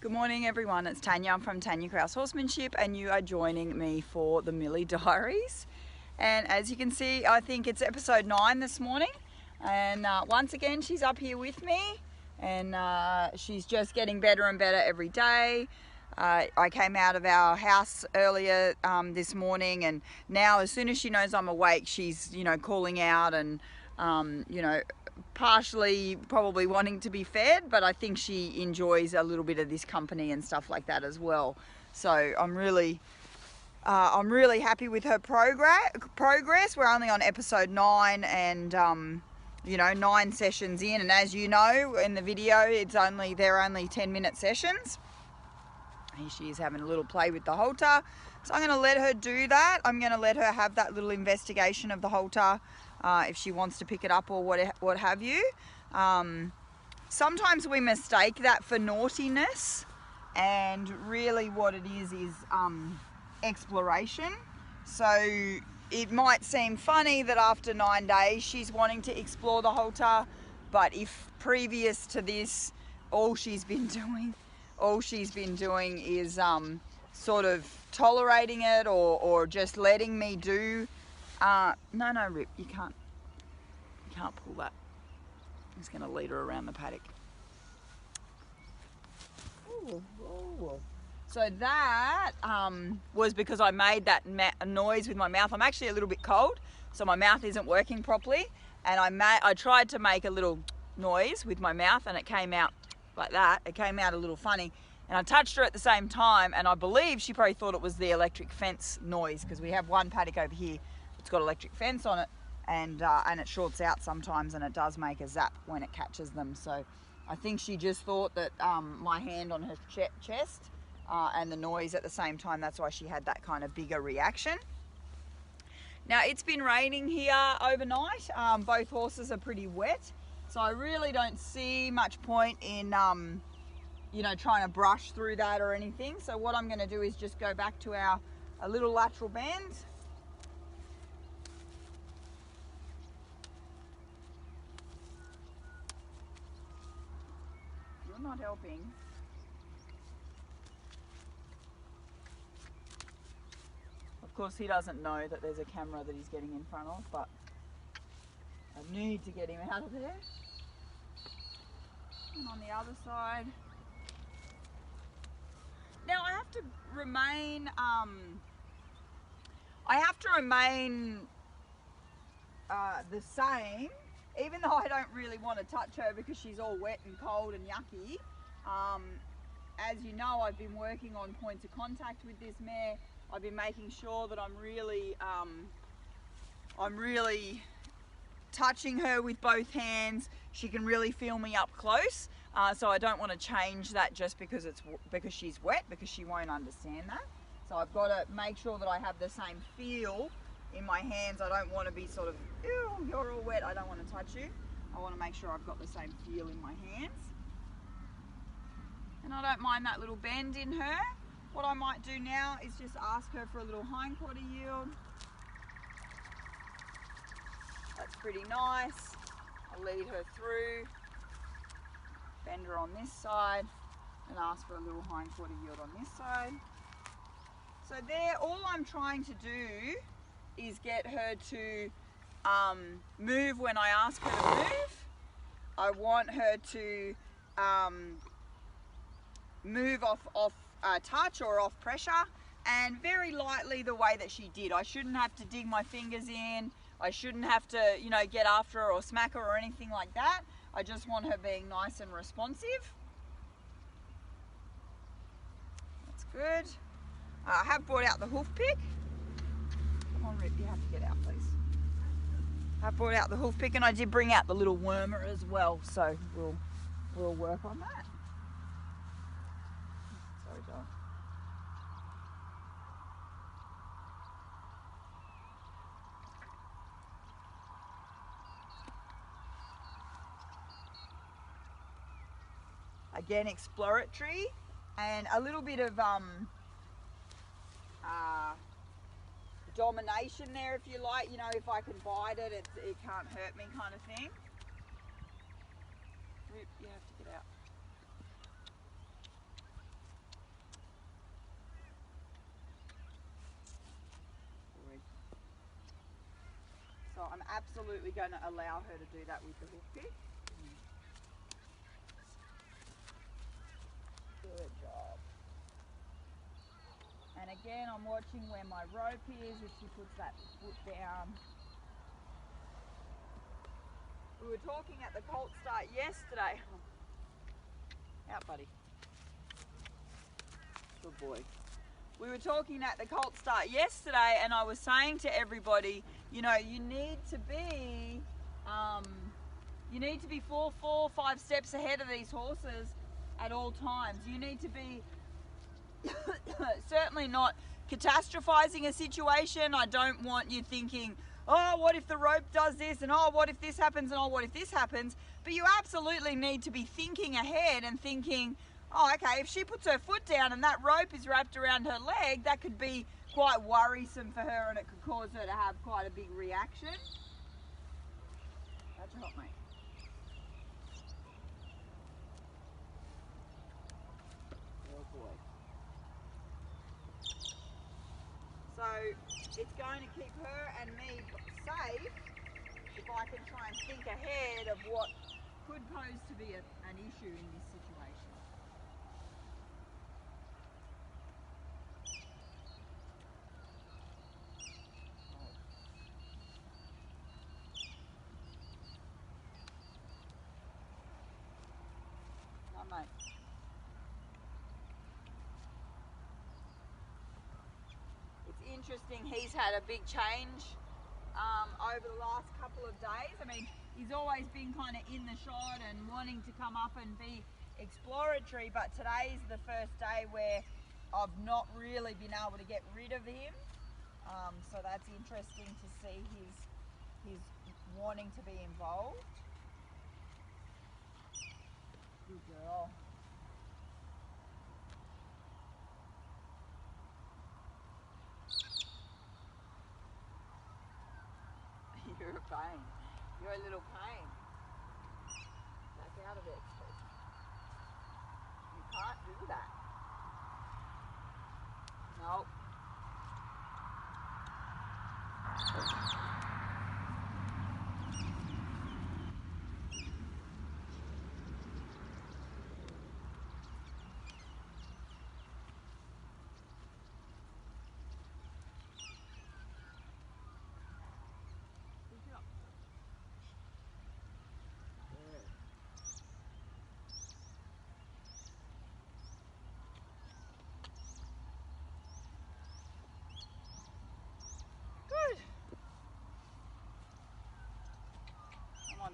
Good morning everyone, it's Tanya. I'm from Tanya Kraus Horsemanship and you are joining me for the Millie Diaries. And as you can see, I think it's episode 9 this morning. And once again, she's up here with me and she's just getting better and better every day. I came out of our house earlier this morning, and now as soon as she knows I'm awake, she's, calling out and, partially probably wanting to be fed, but I think she enjoys a little bit of this company and stuff like that as well. So I'm really happy with her progress. We're only on episode 9 and 9 sessions in, and as you know in the video, they're only 10-minute sessions. Here she is having a little play with the halter. So I'm going to let her do that. I'm going to let her have that little investigation of the halter if she wants to pick it up or what have you. Sometimes we mistake that for naughtiness, and really what it is exploration. So it might seem funny that after 9 days she's wanting to explore the halter, but if previous to this all she's been doing is sort of tolerating it or just letting me do. No, Rip, you can't pull that. I'm just going to lead her around the paddock. Ooh. So that was because I made that noise with my mouth. I'm actually a little bit cold, so my mouth isn't working properly, and I tried to make a little noise with my mouth and it came out like that. It came out a little funny, and I touched her at the same time, and I believe she probably thought it was the electric fence noise, because we have one paddock over here that's got electric fence on it, and it shorts out sometimes, and it does make a zap when it catches them. So I think she just thought that my hand on her chest and the noise at the same time, that's why she had that kind of bigger reaction. Now it's been raining here overnight. Both horses are pretty wet, so I really don't see much point in trying to brush through that or anything. So what I'm going to do is just go back to a little lateral bend. You're not helping. Of course he doesn't know that there's a camera that he's getting in front of, but I need to get him out of there. And on the other side. Now I have to remain the same, even though I don't really want to touch her because she's all wet and cold and yucky. As you know, I've been working on points of contact with this mare. I've been making sure that I'm really touching her with both hands. She can really feel me up close. So I don't want to change that just because she's wet, because she won't understand that. So I've got to make sure that I have the same feel in my hands. I don't want to be sort of, ew, you're all wet, I don't want to touch you. I want to make sure I've got the same feel in my hands. And I don't mind that little bend in her. What I might do now is just ask her for a little hindquarter yield. That's pretty nice. I'll lead her through, bend her on this side, and ask for a little hindquarter yield on this side. So there, all I'm trying to do is get her to move when I ask her to move. I want her to move off touch or off pressure, and very lightly the way that she did. I shouldn't have to dig my fingers in. I shouldn't have to, get after her or smack her or anything like that. I just want her being nice and responsive. That's good. I have brought out the hoof pick. Come on, Rip, you have to get out, please. I have brought out the hoof pick, and I did bring out the little wormer as well, so we'll work on that. Sorry, John. Again, exploratory, and a little bit of domination there, if you like. If I can bite it, it can't hurt me, kind of thing. Rip, you have to get out. I'm absolutely going to allow her to do that with the hook pick. Good job. And again, I'm watching where my rope is, if she puts that foot down. We were talking at the colt start yesterday. Out, buddy. Good boy. We were talking at the colt start yesterday, and I was saying to everybody, you know, you need to be 4, 5 steps ahead of these horses at all times. You need to be certainly not catastrophizing a situation. I don't want you thinking, oh, what if the rope does this, and oh, what if this happens, and oh, what if this happens. But you absolutely need to be thinking ahead and thinking, oh, okay, if she puts her foot down and that rope is wrapped around her leg, that could be quite worrisome for her, and it could cause her to have quite a big reaction. That's hot, mate. Oh boy. So it's going to keep her and me safe if I can try and think ahead of what could pose to be an issue in this situation. Oh, mate. It's interesting, he's had a big change over the last couple of days. I mean, he's always been kind of in the shot and wanting to come up and be exploratory, but today's the first day where I've not really been able to get rid of him. So that's interesting to see his wanting to be involved. Good girl. You're a pain. You're a little pain. Back out of it. You can't do that. Nope.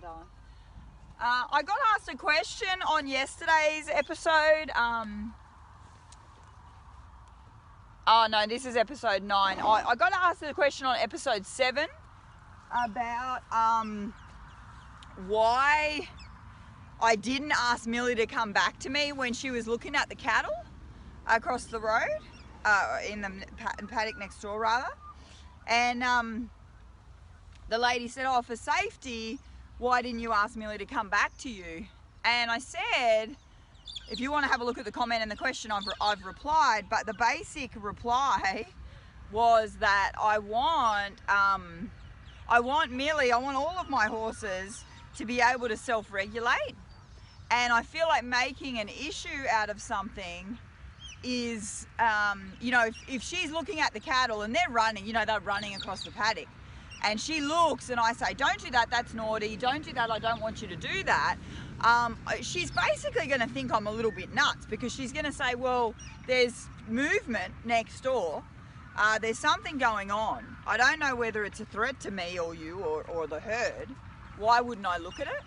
Darling. I got asked a question on yesterday's episode. Oh no, this is episode 9. I got asked a question on episode 7 about why I didn't ask Millie to come back to me when she was looking at the cattle across the road, in the paddock next door rather. And the lady said, oh, for safety, why didn't you ask Millie to come back to you? And I said, if you want to have a look at the comment and the question, I've replied, but the basic reply was that I want Millie, I want all of my horses to be able to self-regulate. And I feel like making an issue out of something is, you know, if she's looking at the cattle and they're running, you know, they're running across the paddock, and she looks and I say, don't do that, that's naughty, don't do that, I don't want you to do that, she's basically going to think I'm a little bit nuts, because she's going to say, well, there's movement next door, there's something going on, I don't know whether it's a threat to me or you or the herd, why wouldn't I look at it?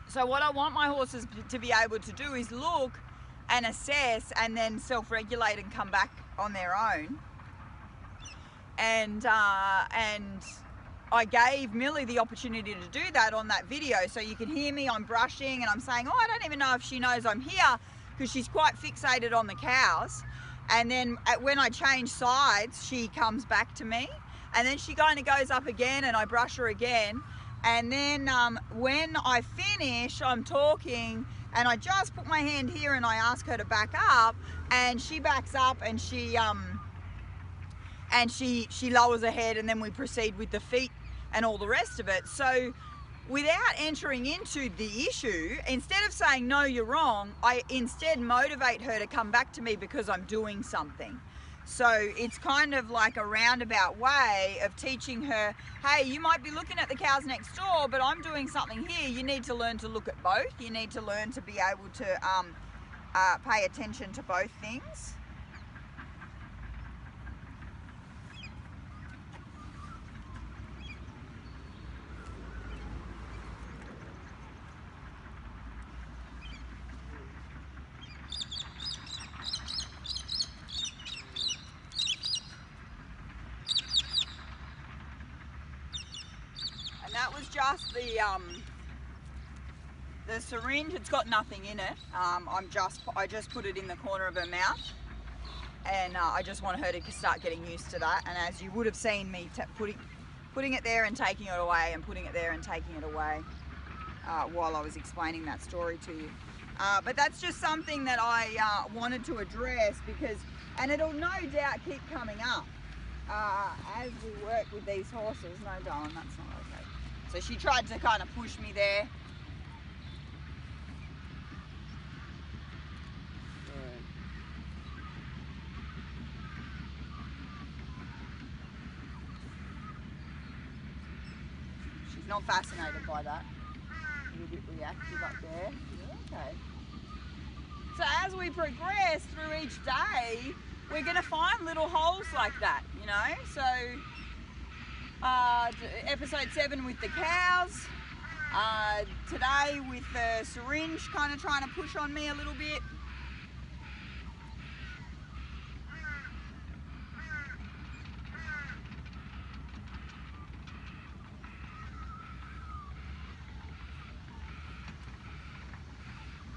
So what I want my horses to be able to do is look and assess and then self-regulate and come back on their own. And I gave Millie the opportunity to do that on that video. So you can hear me, I'm brushing and I'm saying, oh, I don't even know if she knows I'm here, because she's quite fixated on the cows. And then when I change sides, she comes back to me, and then she kind of goes up again and I brush her again. And then when I finish, I'm talking and I just put my hand here and I ask her to back up, and she backs up and she lowers her head, and then we proceed with the feet and all the rest of it. So without entering into the issue, instead of saying, no, you're wrong, I instead motivate her to come back to me because I'm doing something. So it's kind of like a roundabout way of teaching her, hey, you might be looking at the cows next door, but I'm doing something here. You need to learn to look at both. You need to learn to be able to pay attention to both things. That was just the syringe. It's got nothing in it. I just put it in the corner of her mouth, and I just want her to start getting used to that. And as you would have seen me putting it there and taking it away, and putting it there and taking it away while I was explaining that story to you. But that's just something that I wanted to address and it'll no doubt keep coming up as we work with these horses. No, darling, that's not okay. So she tried to kind of push me there. Right. She's not fascinated by that. A little bit reactive up there. Yeah, okay. So as we progress through each day, we're going to find little holes like that, you know. So episode 7 with the cows, today with the syringe kind of trying to push on me a little bit.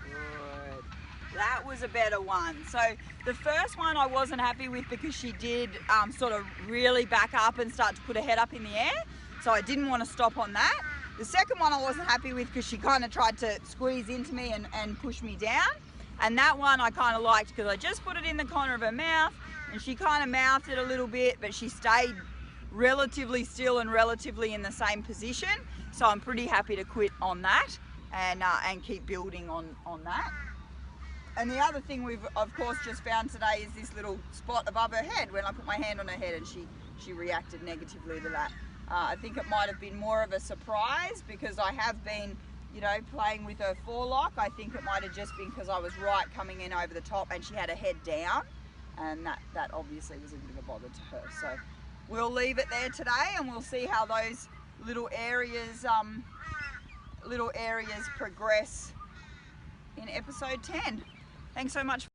Good. That was a better one. So the first one I wasn't happy with because she did sort of really back up and start to put her head up in the air. So I didn't want to stop on that. The second one I wasn't happy with because she kind of tried to squeeze into me and push me down. And that one I kind of liked because I just put it in the corner of her mouth and she kind of mouthed it a little bit, but she stayed relatively still and relatively in the same position. So I'm pretty happy to quit on that and keep building on that. And the other thing we've of course just found today is this little spot above her head when I put my hand on her head, and she reacted negatively to that. I think it might have been more of a surprise because I have been, you know, playing with her forelock. I think it might have just been because I was right coming in over the top and she had her head down, and that obviously was a bit of a bother to her. So we'll leave it there today and we'll see how those little areas progress in episode 10. Thanks so much.